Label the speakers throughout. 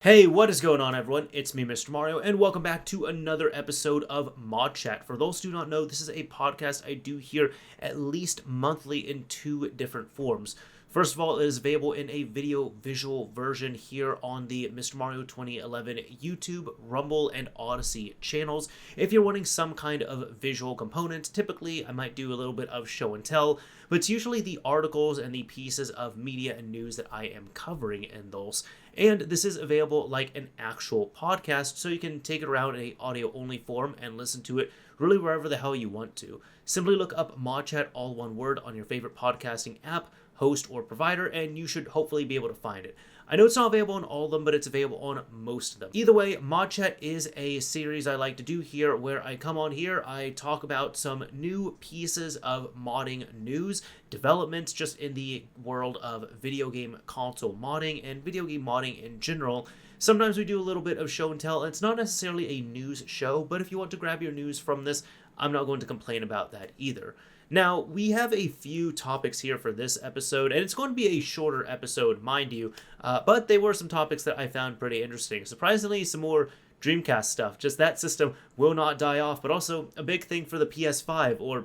Speaker 1: Hey, what is going on, everyone? It's me, Mr. Mario, and welcome back to another episode of ModChat. For those who do not know, this is a podcast I do here at least monthly in two different forms. First of all, it is available in a video visual version here on the Mr. Mario 2011 YouTube, Rumble, and Odyssey channels. If you're wanting some kind of visual component, typically I might do a little bit of show and tell, but it's usually the articles and the pieces of media and news that I am covering in those. And this is available like an actual podcast, so you can take it around in a audio-only form and listen to it really wherever the hell you want to. Simply look up ModChat, all one word, on your favorite podcasting app, host, or provider, and you should hopefully be able to find it. I know it's not available on all of them, but it's available on most of them. Either way, ModChat is a series I like to do here where I come on here, I talk about some new pieces of modding news, developments just in the world of video game console modding and video game modding in general. Sometimes we do a little bit of show and tell, and it's not necessarily a news show, but if you want to grab your news from this, I'm not going to complain about that either. Now, we have a few topics here for this episode, and it's going to be a shorter episode, mind you, but they were some topics that I found pretty interesting. Surprisingly, some more Dreamcast stuff. Just that system will not die off, but also a big thing for the PS5 or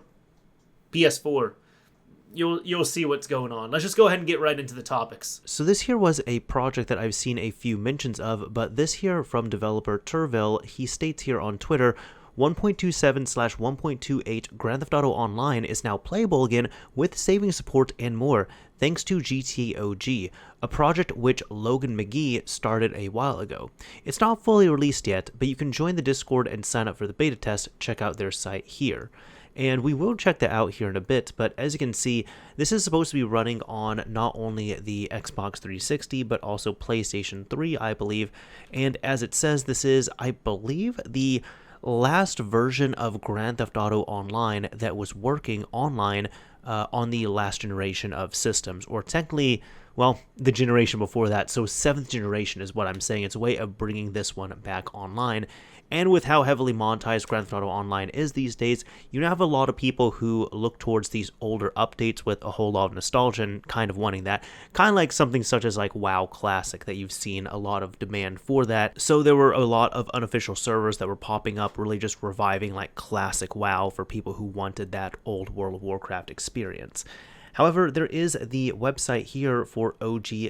Speaker 1: PS4. You'll see what's going on. Let's just go ahead and get right into the topics.
Speaker 2: So this here was a project that I've seen a few mentions of, but this here from developer Turville, he states here on Twitter, 1.27/1.28 Grand Theft Auto Online is now playable again with saving support and more, thanks to GTA OG, a project which Logan McGee started a while ago. It's not fully released yet, but you can join the Discord and sign up for the beta test. Check out their site here. And we will check that out here in a bit, but as you can see, this is supposed to be running on not only the Xbox 360, but also PlayStation 3, I believe. And as it says, this is, I believe, the last version of Grand Theft Auto Online that was working online on the last generation of systems, or technically, well, the generation before that, so 7th generation is what I'm saying. It's a way of bringing this one back online. And with how heavily monetized Grand Theft Auto Online is these days, you have a lot of people who look towards these older updates with a whole lot of nostalgia and kind of wanting that. Kind of like something such as like WoW Classic, that you've seen a lot of demand for that. So there were a lot of unofficial servers that were popping up, really just reviving like classic WoW for people who wanted that old World of Warcraft experience. However, there is the website here for og.gtao.gg,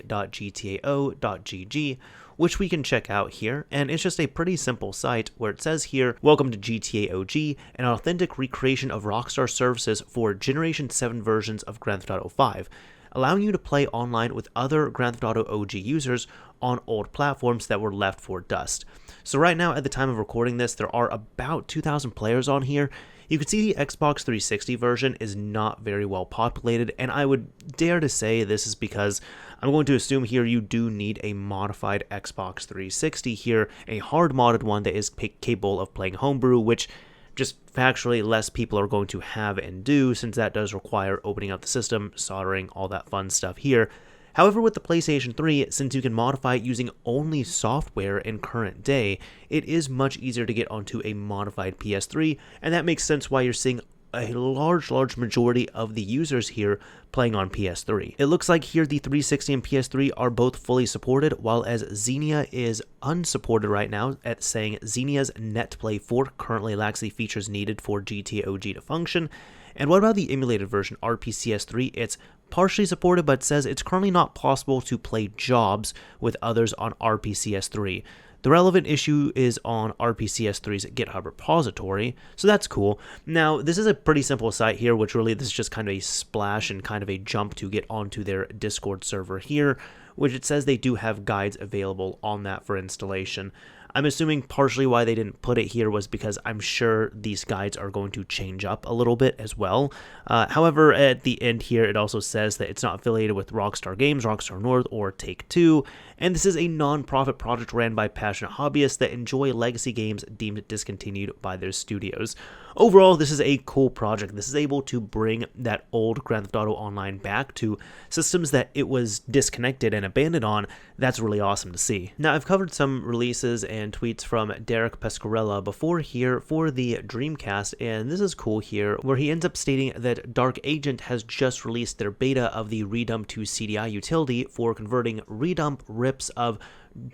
Speaker 2: which we can check out here, and it's just a pretty simple site where it says here, welcome to GTA OG, an authentic recreation of Rockstar services for Generation 7 versions of Grand Theft Auto 5, allowing you to play online with other Grand Theft Auto OG users on old platforms that were left for dust. So right now, at the time of recording this, there are about 2,000 players on here. You can see the Xbox 360 version is not very well populated, and I would dare to say this is because I'm going to assume here you do need a modified Xbox 360 here, a hard modded one that is capable of playing homebrew, which just factually less people are going to have and do, since that does require opening up the system, soldering, all that fun stuff here. However, with the PlayStation 3, since you can modify it using only software in current day, it is much easier to get onto a modified PS3, and that makes sense why you're seeing a large majority of the users here playing on PS3. It looks like here the 360 and PS3 are both fully supported, while as Xenia is unsupported right now, at saying Xenia's NetPlay 4 currently lacks the features needed for GTA OG to function. And what about the emulated version, RPCS3? It's partially supported, but says it's currently not possible to play jobs with others on RPCS3. The relevant issue is on RPCS3's GitHub repository, so that's cool. Now, this is a pretty simple site here, which really this is just kind of a splash and kind of a jump to get onto their Discord server here, which it says they do have guides available on that for installation. I'm assuming partially why they didn't put it here was because I'm sure these guides are going to change up a little bit as well. However, at the end here, it also says that it's not affiliated with Rockstar Games, Rockstar North, or Take-Two, and this is a non-profit project ran by passionate hobbyists that enjoy legacy games deemed discontinued by their studios. Overall, this is a cool project. This is able to bring that old Grand Theft Auto Online back to systems that it was disconnected and abandoned on. That's really awesome to see. Now, I've covered some releases and tweets from Derek Pescarella before here for the Dreamcast, and this is cool here, where he ends up stating that Dark Agent has just released their beta of the Redump to CDI utility for converting redump rips of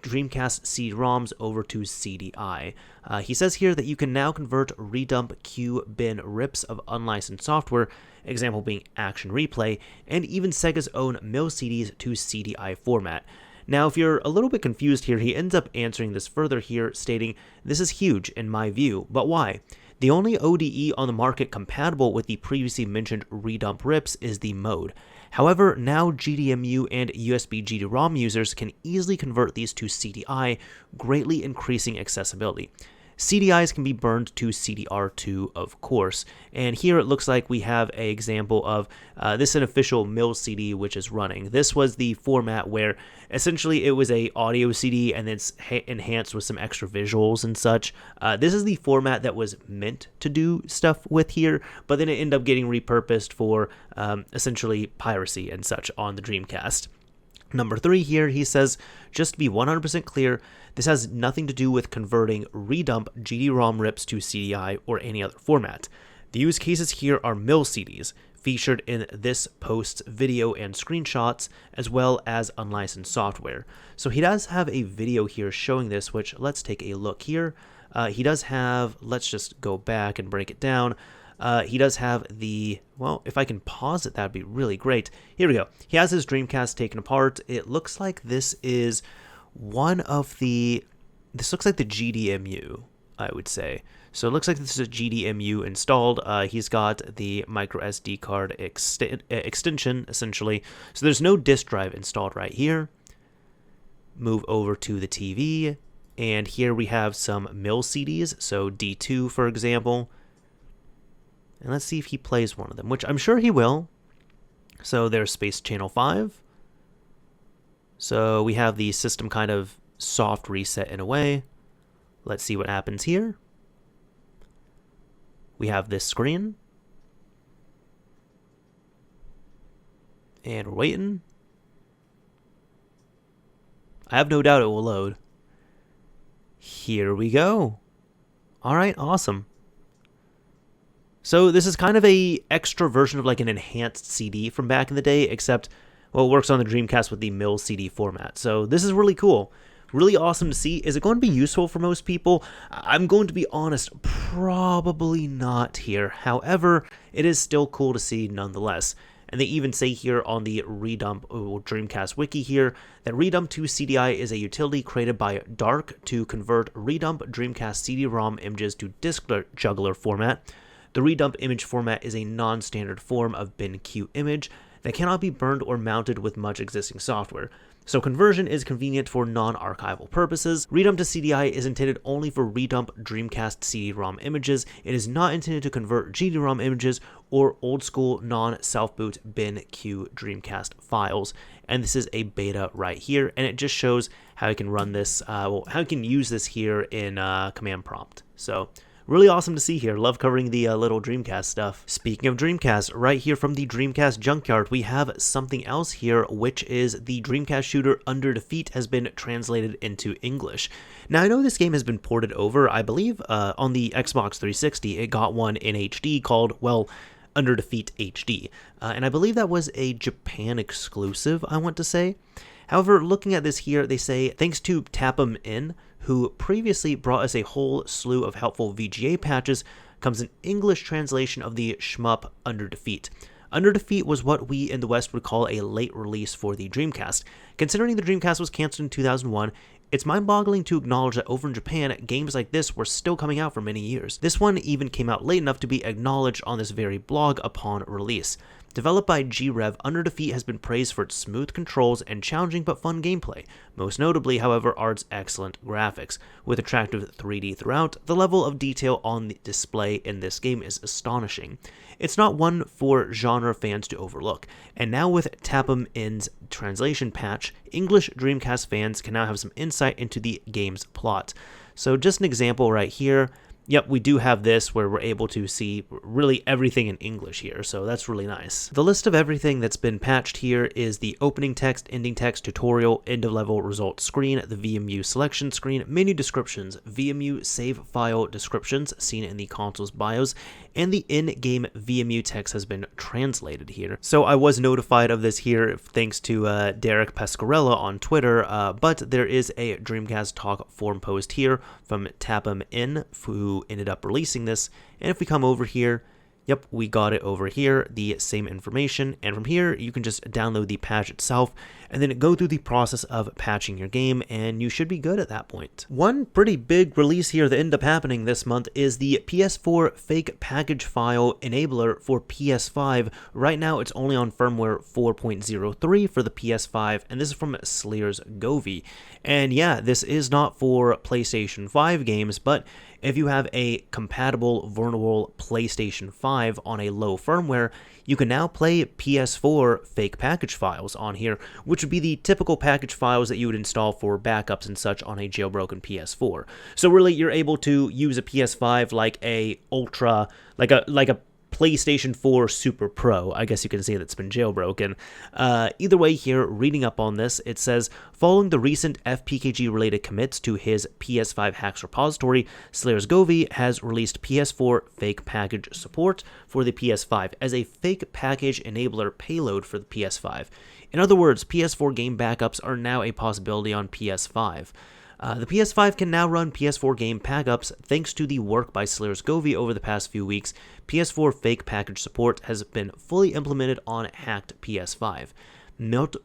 Speaker 2: Dreamcast CD-ROMs over to CDI. He says here that you can now convert redump Q bin rips of unlicensed software, example being Action Replay, and even Sega's own mill CDs to CDI format. Now, if you're a little bit confused here, he ends up answering this further here, stating, "This is huge in my view, but why? The only ODE on the market compatible with the previously mentioned redump rips is the mode. However, now GDMU and USB GD-ROM users can easily convert these to CDI, greatly increasing accessibility. CDIs can be burned to CDR2, of course, and here it looks like we have an example of this an official mill CD which is running. This was the format where essentially it was a audio CD and it's enhanced with some extra visuals and such. This is the format that was meant to do stuff with here, but then it ended up getting repurposed for essentially piracy and such on the Dreamcast. Number 3 here, he says, just to be 100% clear, this has nothing to do with converting redump GD-ROM rips to CDI or any other format. The use cases here are mill CDs, featured in this post's video and screenshots, as well as unlicensed software. So he does have a video here showing this, which let's take a look here. He does have, let's just go back and break it down. He does have the, well, if I can pause it, that would be really great. Here we go. He has his Dreamcast taken apart. It looks like this is one of the, this looks like the GDMU, I would say. So it looks like this is a GDMU installed. He's got the micro SD card extension, essentially. So there's no disk drive installed right here. Move over to the TV. And here we have some mill CDs. So D2, for example. And let's see if he plays one of them, which I'm sure he will. So there's Space Channel 5. So we have the system kind of soft reset in a way. Let's see what happens here. We have this screen. And we're waiting. I have no doubt it will load. Here we go. All right, awesome. So this is kind of a extra version of like an enhanced CD from back in the day, except, well, it works on the Dreamcast with the mill CD format. So this is really cool. Really awesome to see. Is it going to be useful for most people? I'm going to be honest, probably not here. However, it is still cool to see nonetheless. And they even say here on the Redump Dreamcast wiki here that Redump to CDI is a utility created by Dark to convert Redump Dreamcast CD-ROM images to disk juggler format. The redump image format is a non-standard form of bin-Q image that cannot be burned or mounted with much existing software. So conversion is convenient for non-archival purposes. Redump to CDI is intended only for redump Dreamcast CD-ROM images. It is not intended to convert GD-ROM images or old-school non-self-boot bin-Q Dreamcast files. And this is a beta right here, and it just shows how you can run this, how you can use this here in command prompt. So really awesome to see here. Love covering the little Dreamcast stuff. Speaking of Dreamcast, right here from the Dreamcast junkyard, we have something else here, which is the Dreamcast shooter Under Defeat has been translated into English. Now, I know this game has been ported over. I believe on the Xbox 360, it got one in HD called, well, Under Defeat HD. And I believe that was a Japan exclusive, I want to say. However, looking at this here, they say, thanks to Tap'em In, who previously brought us a whole slew of helpful VGA patches, comes an English translation of the shmup Under Defeat. Under Defeat was what we in the West would call a late release for the Dreamcast. Considering the Dreamcast was canceled in 2001, it's mind-boggling to acknowledge that over in Japan, games like this were still coming out for many years. This one even came out late enough to be acknowledged on this very blog upon release. Developed by G-Rev, Under Defeat has been praised for its smooth controls and challenging but fun gameplay. Most notably, however, are its excellent graphics. With attractive 3D throughout, the level of detail on the display in this game is astonishing. It's not one for genre fans to overlook, and now with Tap'em In's translation patch, English Dreamcast fans can now have some insight into the game's plot. So just an example right here. yep, we do have this where we're able to see really everything in English here, so that's really nice. The list of everything that's been patched here is the opening text, ending text, tutorial, end of level results screen, the VMU selection screen, menu descriptions, VMU save file descriptions seen in the console's BIOS, and the in-game VMU text has been translated here. So I was notified of this here thanks to Derek Pescarella on Twitter, but there is a Dreamcast Talk forum post here from Tap'em In, who ended up releasing this, and if we come over here, yep, we got it over here, the same information, and from here you can just download the patch itself and then go through the process of patching your game, and you should be good at that point. One pretty big release here that ended up happening this month is the PS4 fake package file enabler for PS5. Right now it's only on firmware 4.03 for the PS5, and this is from Slayer's Govey. And yeah, this is not for PlayStation 5 games, but if you have a compatible vulnerable PlayStation 5 on a low firmware, you can now play PS4 fake package files on here, which would be the typical package files that you would install for backups and such on a jailbroken PS4. So really, you're able to use a PS5 like a Ultra, like a PlayStation 4 Super Pro, I guess you can say, that's been jailbroken. Either way here, reading up on this, it says, following the recent FPKG-related commits to his PS5 hacks repository, Slayer's Govey has released PS4 fake package support for the PS5 as a fake package enabler payload for the PS5. In other words, PS4 game backups are now a possibility on PS5. The PS5 can now run PS4 game backups thanks to the work by Slayer's Govey over the past few weeks. PS4 fake package support has been fully implemented on hacked PS5.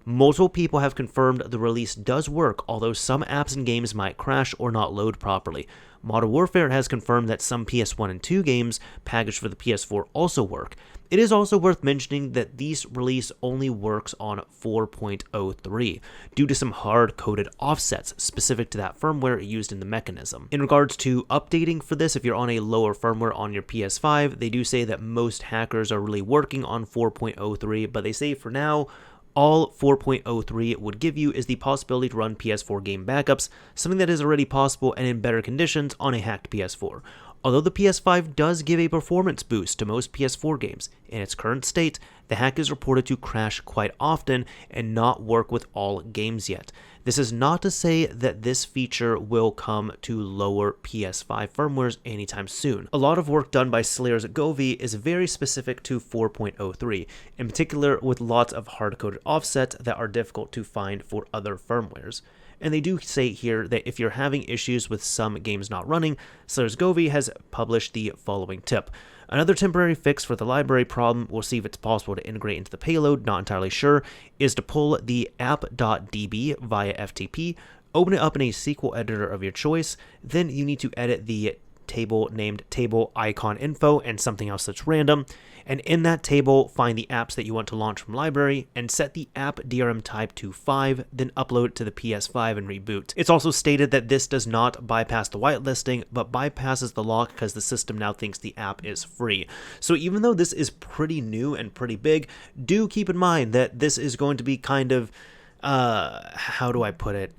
Speaker 2: Multiple people have confirmed the release does work, although some apps and games might crash or not load properly. Modern Warfare has confirmed that some PS1 and 2 games packaged for the PS4 also work. It is also worth mentioning that this release only works on 4.03 due to some hard-coded offsets specific to that firmware used in the mechanism. In regards to updating for this, if you're on a lower firmware on your PS5, they do say that most hackers are really working on 4.03, but they say for now, all 4.03 would give you is the possibility to run PS4 game backups, something that is already possible and in better conditions on a hacked PS4. Although the PS5 does give a performance boost to most PS4 games, in its current state, the hack is reported to crash quite often and not work with all games yet. This is not to say that this feature will come to lower PS5 firmwares anytime soon. A lot of work done by Slayer's Govey is very specific to 4.03, in particular with lots of hard-coded offsets that are difficult to find for other firmwares. And they do say here that if you're having issues with some games not running, Slayer's Govey has published the following tip. Another temporary fix for the library problem, we'll see if it's possible to integrate into the payload, not entirely sure, is to pull the app.db via FTP, open it up in a SQL editor of your choice, then you need to edit the table named table icon info and something else that's random, and in that table find the apps that you want to launch from library and set the app DRM type to 5, then upload it to the PS5 and reboot. It's also stated that this does not bypass the whitelisting but bypasses the lock because the system now thinks the app is free. So even though this is pretty new and pretty big, do keep in mind that this is going to be kind of how do I put it?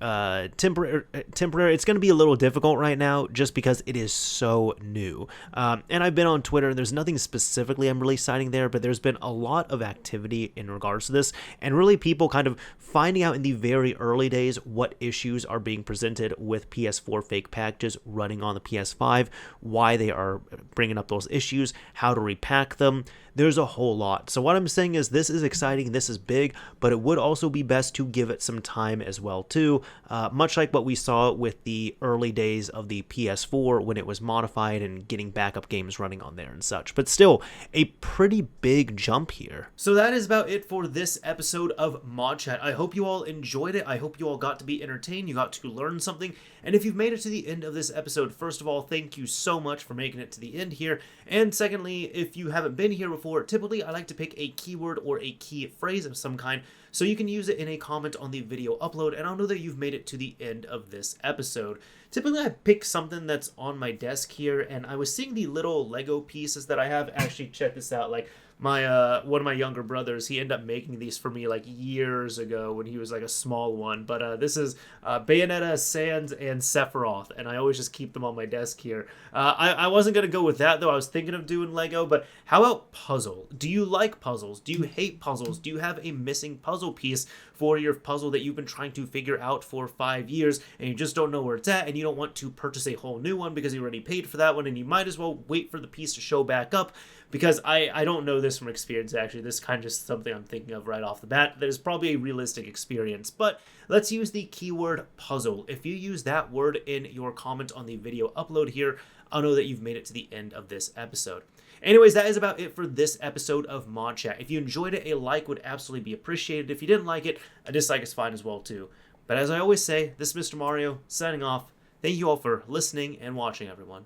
Speaker 2: Temporary. It's going to be a little difficult right now just because it is so new. And I've been on Twitter, and there's nothing specifically I'm really citing there, but there's been a lot of activity in regards to this, and really people kind of finding out in the very early days what issues are being presented with PS4 fake packages running on the PS5, why they are bringing up those issues, how to repack them. There's a whole lot. So what I'm saying is this is exciting, this is big, but it would also be best to give it some time as well too, much like what we saw with the early days of the PS4 when it was modified and getting backup games running on there and such. But still, a pretty big jump here.
Speaker 1: So that is about it for this episode of ModChat. I hope you all enjoyed it. I hope you all got to be entertained. You got to learn something. And if you've made it to the end of this episode, first of all, thank you so much for making it to the end here. And secondly, if you haven't been here before, typically I like to pick a keyword or a key phrase of some kind so you can use it in a comment on the video upload, and I'll know that you've made it to the end of this episode. Typically I pick something that's on my desk here, and I was seeing the little Lego pieces that I have. Actually, check this out. Like, my one of my younger brothers, he ended up making these for me like years ago when he was like a small one. But this is Bayonetta, Sans, and Sephiroth, and I always just keep them on my desk here. I wasn't gonna go with that though. I was thinking of doing Lego, but how about puzzle? Do you like puzzles? Do you hate puzzles? Do you have a missing puzzle piece for your puzzle that you've been trying to figure out for 5 years and you just don't know where it's at, and you don't want to purchase a whole new one because you already paid for that one, and you might as well wait for the piece to show back up? Because I don't know this from experience, actually. This is kind of just something I'm thinking of right off the bat. That is probably a realistic experience. But let's use the keyword puzzle. If you use that word in your comment on the video upload here, I'll know that you've made it to the end of this episode. Anyways, that is about it for this episode of ModChat. If you enjoyed it, a like would absolutely be appreciated. If you didn't like it, a dislike is fine as well, too. But as I always say, this is Mr. Mario, signing off. Thank you all for listening and watching, everyone.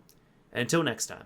Speaker 1: And until next time.